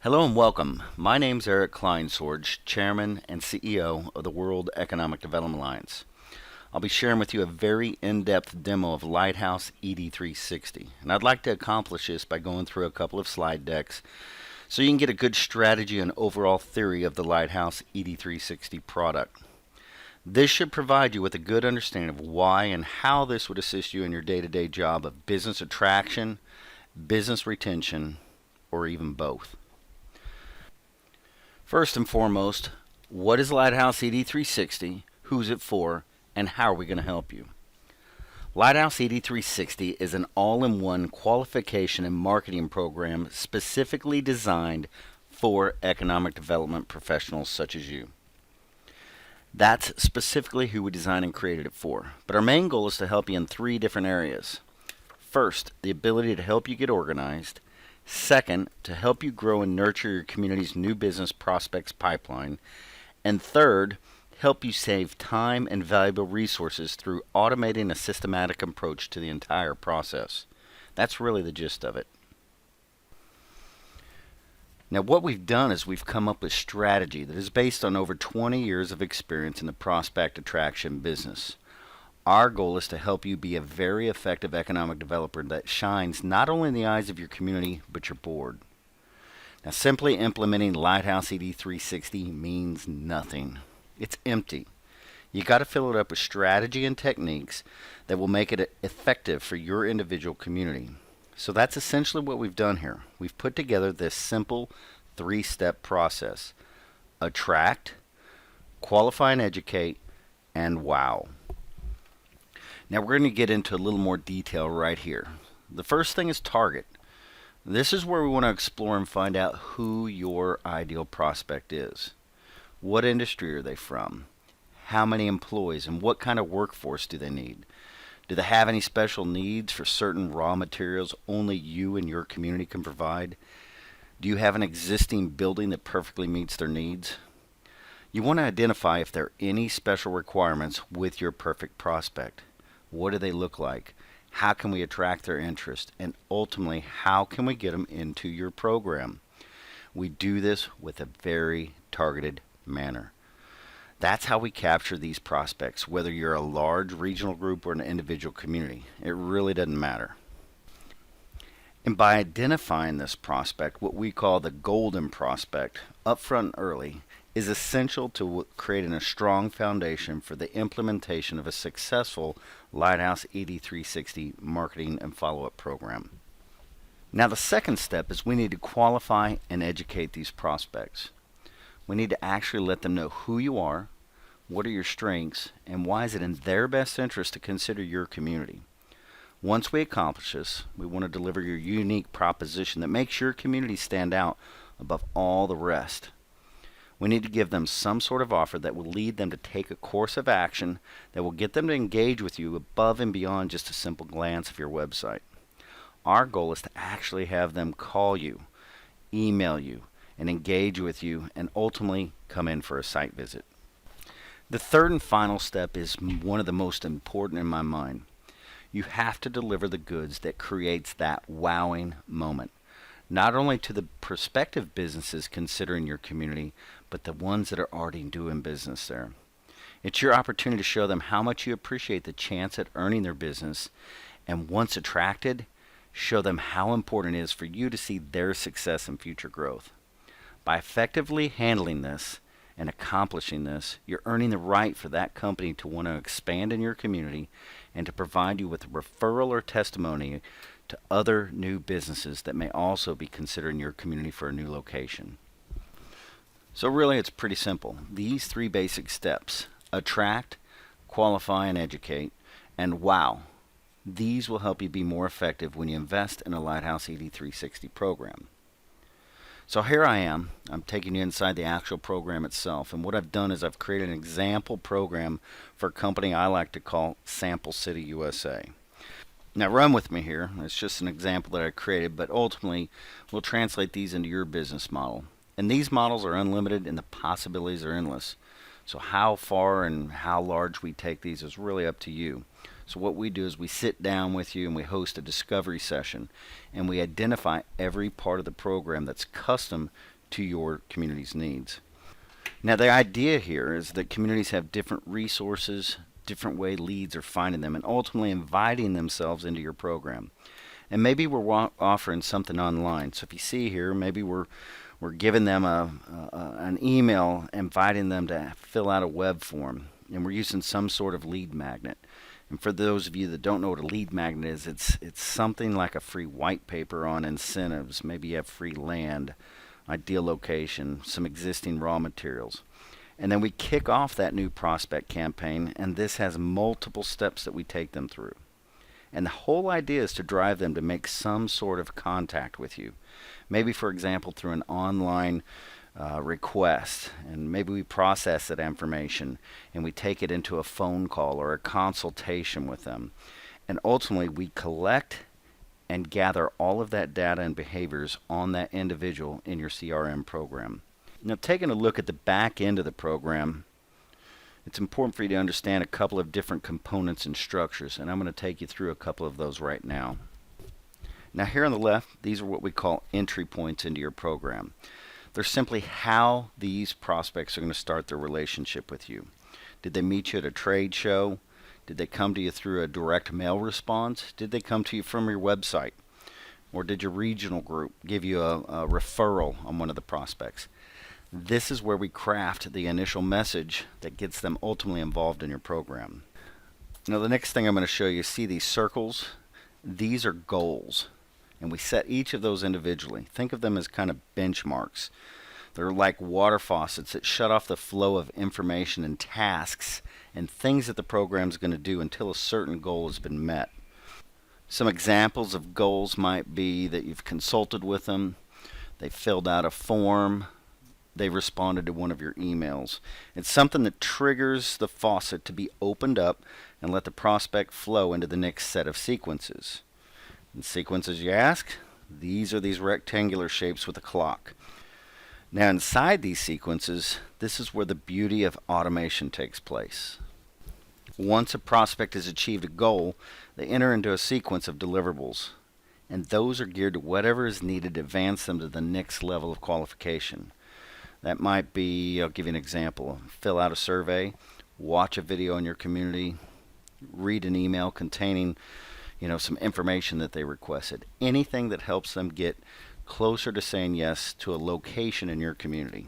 Hello and welcome. My name's Eric Kleinsorge, Chairman and CEO of the World Economic Development Alliance. I'll be sharing with you a very in-depth demo of Lighthouse ED360, and I'd like to accomplish this by going through a couple of slide decks so you can get a good strategy and overall theory of the Lighthouse ED360 product. This should provide you with a good understanding of why and how this would assist you in your day-to-day job of business attraction, business retention, or even both. First and foremost, what is Lighthouse ED360, who's it for, and how are we going to help you? Lighthouse ED360 is an all-in-one qualification and marketing program specifically designed for economic development professionals such as you. That's specifically who we designed and created it for. But our main goal is to help you in three different areas. First, the ability to help you get organized. Second, to help you grow and nurture your community's new business prospects pipeline. And third, help you save time and valuable resources through automating a systematic approach to the entire process. That's really the gist of it. Now, what we've done is we've come up with strategy that is based on over 20 years of experience in the prospect attraction business. Our goal is to help you be a very effective economic developer that shines not only in the eyes of your community, but your board. Now, simply implementing Lighthouse ED360 means nothing. It's empty. You got to fill it up with strategy and techniques that will make it effective for your individual community. So that's essentially what we've done here. We've put together this simple three-step process: attract, qualify and educate, and wow. Now we're going to get into a little more detail right here. The first thing is target. This is where we want to explore and find out who your ideal prospect is. What industry are they from? How many employees and what kind of workforce do they need? Do they have any special needs for certain raw materials only you and your community can provide? Do you have an existing building that perfectly meets their needs? You want to identify if there are any special requirements with your perfect prospect. What do they look like? How can we attract their interest? And ultimately, how can we get them into your program? We do this with a very targeted manner. That's how we capture these prospects, whether you're a large regional group or an individual community. It really doesn't matter. And by identifying this prospect, what we call the golden prospect, upfront and early, is essential to creating a strong foundation for the implementation of a successful Lighthouse ED360 marketing and follow-up program. Now the second step is we need to qualify and educate these prospects. We need to actually let them know who you are, what are your strengths, and why is it in their best interest to consider your community. Once we accomplish this, we want to deliver your unique proposition that makes your community stand out above all the rest. We need to give them some sort of offer that will lead them to take a course of action that will get them to engage with you above and beyond just a simple glance of your website. Our goal is to actually have them call you, email you, and engage with you, and ultimately come in for a site visit. The third and final step is one of the most important in my mind. You have to deliver the goods that creates that wowing moment, not only to the prospective businesses considering your community, but the ones that are already doing business there. It's your opportunity to show them how much you appreciate the chance at earning their business, and once attracted, show them how important it is for you to see their success and future growth. By effectively handling this and accomplishing this, you're earning the right for that company to want to expand in your community and to provide you with referral or testimony to other new businesses that may also be considering your community for a new location. So really it's pretty simple. These three basic steps: attract, qualify and educate, and wow. These will help you be more effective when you invest in a Lighthouse ED360 program. So here I am. I'm taking you inside the actual program itself, and what I've done is I've created an example program for a company I like to call Sample City USA. Now run with me here. It's just an example that I created, but ultimately we'll translate these into your business model. And these models are unlimited and the possibilities are endless. So how far and how large we take these is really up to you. So what we do is we sit down with you and we host a discovery session, and we identify every part of the program that's custom to your community's needs. Now, the idea here is that communities have different resources, different way leads are finding them, and ultimately inviting themselves into your program. And maybe we're offering something online. So if you see here, maybe we're giving them an email inviting them to fill out a web form, and we're using some sort of lead magnet. And for those of you that don't know what a lead magnet is, it's something like a free white paper on incentives. Maybe you have free land, ideal location, some existing raw materials. And then we kick off that new prospect campaign, and this has multiple steps that we take them through. And the whole idea is to drive them to make some sort of contact with you. Maybe, for example, through an online request, and maybe we process that information and we take it into a phone call or a consultation with them. And ultimately, we collect and gather all of that data and behaviors on that individual in your CRM program. Now, taking a look at the back end of the program, it's important for you to understand a couple of different components and structures, and I'm going to take you through a couple of those right now. Now, here on the left, these are what we call entry points into your program. They're simply how these prospects are going to start their relationship with you. Did they meet you at a trade show? Did they come to you through a direct mail response? Did they come to you from your website? Or did your regional group give you a referral on one of the prospects? This is where we craft the initial message that gets them ultimately involved in your program. Now, the next thing I'm going to show you, see these circles? These are goals, and we set each of those individually. Think of them as kind of benchmarks. They're like water faucets that shut off the flow of information and tasks and things that the program is going to do until a certain goal has been met. Some examples of goals might be that you've consulted with them, they filled out a form, they responded to one of your emails. It's something that triggers the faucet to be opened up and let the prospect flow into the next set of sequences. And sequences, you ask? These are these rectangular shapes with a clock. Now, inside these sequences, this is where the beauty of automation takes place. Once a prospect has achieved a goal, they enter into a sequence of deliverables, and those are geared to whatever is needed to advance them to the next level of qualification. That might be, I'll give you an example, fill out a survey, watch a video in your community, read an email containing some information that they requested. Anything that helps them get closer to saying yes to a location in your community.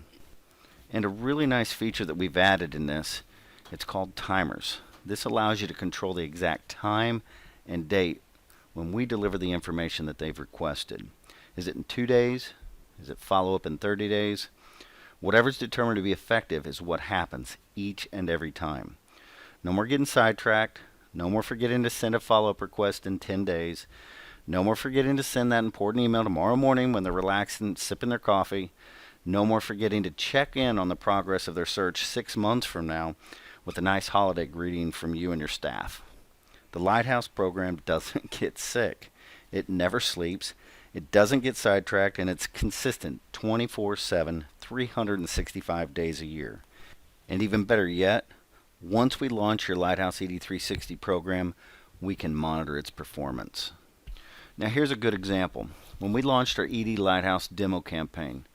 And a really nice feature that we've added in this, it's called timers. This allows you to control the exact time and date when we deliver the information that they've requested. Is it in 2 days? Is it follow up in 30 days? Whatever's determined to be effective is what happens each and every time. No more getting sidetracked. No more forgetting to send a follow-up request in 10 days. No more forgetting to send that important email tomorrow morning when they're relaxing, sipping their coffee. No more forgetting to check in on the progress of their search 6 months from now with a nice holiday greeting from you and your staff. The Lighthouse program doesn't get sick. It never sleeps. It doesn't get sidetracked, and it's consistent 24/7, 365 days a year. And even better yet, once we launch your Lighthouse ED360 program, we can monitor its performance. Now, here's a good example. When we launched our ED Lighthouse demo campaign,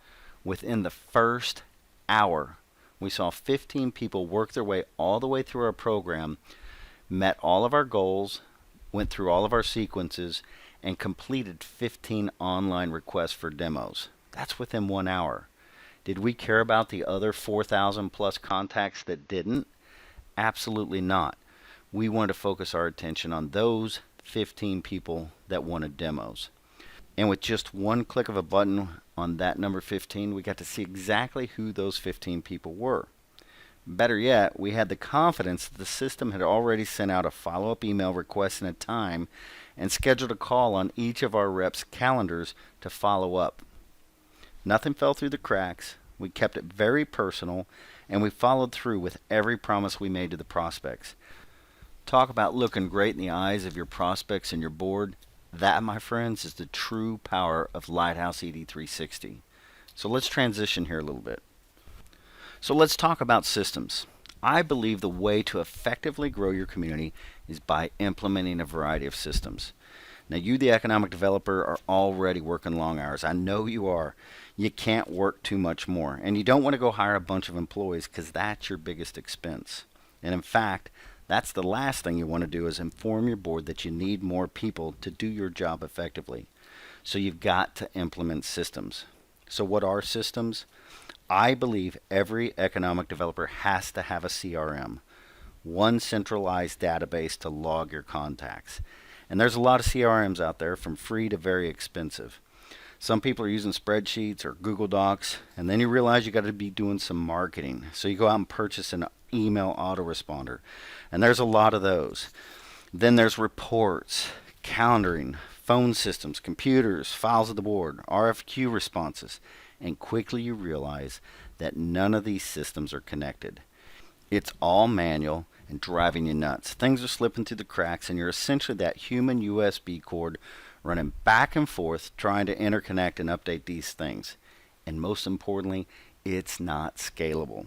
within the first hour, we saw 15 people work their way all the way through our program, met all of our goals, went through all of our sequences, and completed 15 online requests for demos. That's within 1 hour. Did we care about the other 4,000 plus contacts that didn't? Absolutely not. We wanted to focus our attention on those 15 people that wanted demos. And with just one click of a button on that number 15, we got to see exactly who those 15 people were. Better yet, we had the confidence that the system had already sent out a follow-up email requesting a time and scheduled a call on each of our reps' calendars to follow up. Nothing fell through the cracks. We kept it very personal, and we followed through with every promise we made to the prospects. Talk about looking great in the eyes of your prospects and your board. That, my friends, is the true power of Lighthouse ED360. So let's transition here a little bit. So let's talk about systems. I believe the way to effectively grow your community is by implementing a variety of systems. Now, you, the economic developer, are already working long hours. I know you are. You can't work too much more. And you don't want to go hire a bunch of employees because that's your biggest expense. And in fact, that's the last thing you want to do is inform your board that you need more people to do your job effectively. So you've got to implement systems. So what are systems? I believe every economic developer has to have a CRM, one centralized database to log your contacts. And there's a lot of CRMs out there, from free to very expensive. Some people are using spreadsheets or Google Docs, and then you realize you got to be doing some marketing. So you go out and purchase an email autoresponder, and there's a lot of those. Then there's reports, calendaring, phone systems, computers, files at the board, RFQ responses, and quickly you realize that none of these systems are connected. It's all manual and driving you nuts. Things are slipping through the cracks, and you're essentially that human USB cord running back and forth trying to interconnect and update these things. And most importantly, it's not scalable.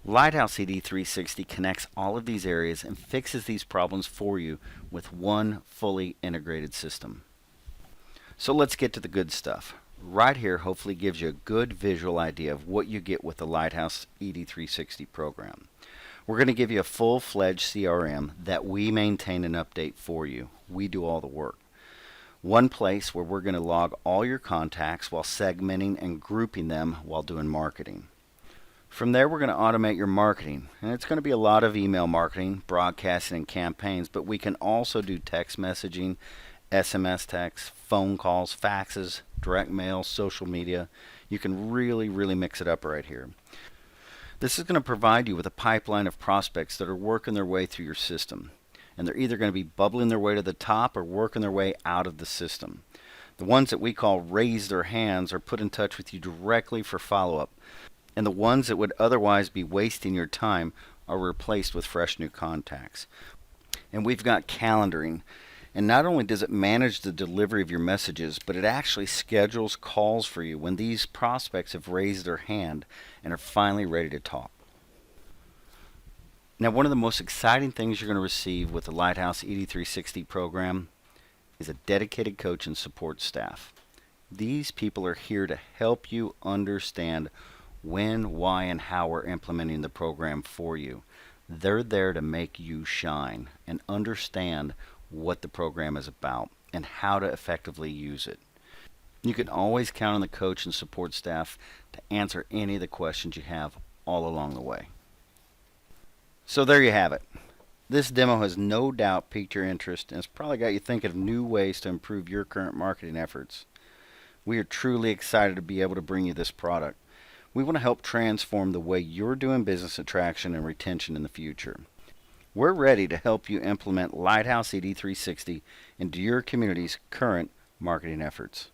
Lighthouse ED360 connects all of these areas and fixes these problems for you with one fully integrated system. So let's get to the good stuff. Right here hopefully gives you a good visual idea of what you get with the Lighthouse ED360 program. We're going to give you a full-fledged CRM that we maintain and update for you. We do all the work. One place where we're going to log all your contacts while segmenting and grouping them while doing marketing. From there, we're going to automate your marketing, and it's going to be a lot of email marketing, broadcasting, and campaigns, but we can also do text messaging, SMS texts, phone calls, faxes, direct mail, social media. You can really mix it up right here. This is going to provide you with a pipeline of prospects that are working their way through your system, and they're either going to be bubbling their way to the top or working their way out of the system. The ones that we call raise their hands are put in touch with you directly for follow-up, and the ones that would otherwise be wasting your time are replaced with fresh new contacts. And we've got calendaring, and not only does it manage the delivery of your messages, but it actually schedules calls for you when these prospects have raised their hand and are finally ready to talk. Now, one of the most exciting things you're going to receive with the Lighthouse ED360 program is a dedicated coach and support staff. These people are here to help you understand when, why, and how we're implementing the program for you. They're there to make you shine and understand what the program is about and how to effectively use it. You can always count on the coach and support staff to answer any of the questions you have all along the way. So there you have it. This demo has no doubt piqued your interest and has probably got you thinking of new ways to improve your current marketing efforts. We are truly excited to be able to bring you this product. We want to help transform the way you're doing business attraction and retention in the future. We're ready to help you implement Lighthouse ED360 into your community's current marketing efforts.